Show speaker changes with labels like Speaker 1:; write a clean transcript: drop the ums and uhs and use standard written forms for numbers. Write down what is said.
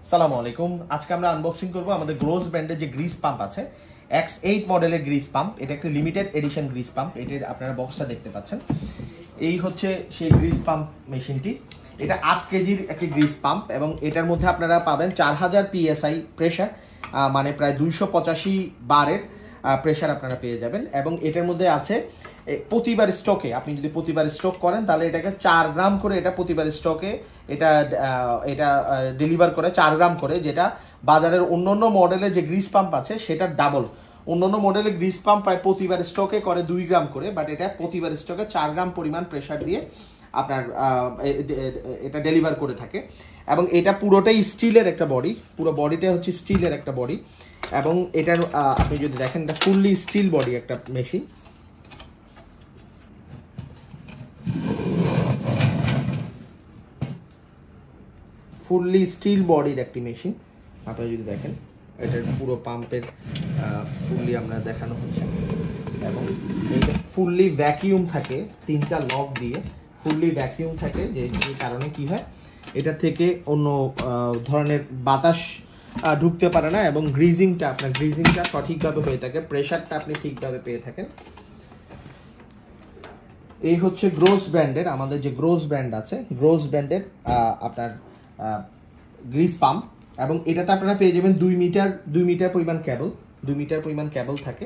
Speaker 1: সালামু আলাইকুম। আজকে আমরা আনবক্সিং করব আমাদের গ্রোস ব্র্যান্ডের যে গ্রিস পাম্প আছে, X8 মডেলের গ্রিস পাম্প। এটা একটা লিমিটেড এডিশন গ্রিস পাম্প। এটার আপনারা বক্সটা দেখতে পাচ্ছেন। এই হচ্ছে সেই গ্রিস পাম্প মেশিনটি। এটা 8 কেজির একটি গ্রিস পাম্প এবং এটার মধ্যে আপনারা পাবেন 4000 PSI প্রেশার, মানে প্রায় 285 বারের প্রেশার আপনারা পেয়ে যাবেন। এবং এটার মধ্যে আছে প্রতিবার স্টকে, আপনি যদি প্রতিবার স্টক করেন তাহলে এটাকে 4 গ্রাম করে এটা প্রতিবার স্টকে এটা ডেলিভার করে 4 গ্রাম করে, যেটা বাজারের অন্যান্য মডেলে যে গ্রিস পাম্প আছে সেটার ডাবল। অন্যান্য মডেলে গ্রিস পাম্প প্রায় প্রতিবার স্টকে করে 2 গ্রাম করে, বাট এটা প্রতিবার স্টকে 4 গ্রাম পরিমাণ প্রেশার দিয়ে আপনার এটা ডেলিভার করে থাকে। এবং এটা পুরোটাই স্টিলের একটা বডি, পুরো বডিটা হচ্ছে স্টিলের একটা বডি। এবং এটার আপনি যদি দেখেন এটা ফুললি স্টিল বডি একটা মেশিন। ফুললি স্টিল বডির একটি মেশিন আপনারা যদি দেখেন, এটার পুরো পাম্পের ফুললি আমরা দেখানো হচ্ছে। এবং এটা ফুললি ভ্যাকিউম থাকে, 3টা লক দিয়ে ফুললি ভ্যাকিউম থাকে, যে কারণে কি হয় এটা থেকে অন্য ধরনের বাতাস ঢুকতে পারে না এবং আপনার গ্রিজিংটা সঠিকভাবে হয়ে থাকে, প্রেশারটা আপনি ঠিকভাবে পেয়ে থাকেন। এই হচ্ছে গ্রোস ব্র্যান্ডের, আমাদের যে গ্রোস ব্র্যান্ড আছে গ্রোস ব্র্যান্ডের আপনার গ্রিস পাম্প। এবং এটাতে আপনারা পেয়ে যাবেন 2 মিটার পরিমাণ কেবল, 2 মিটার পরিমাণ কেবল থাকে।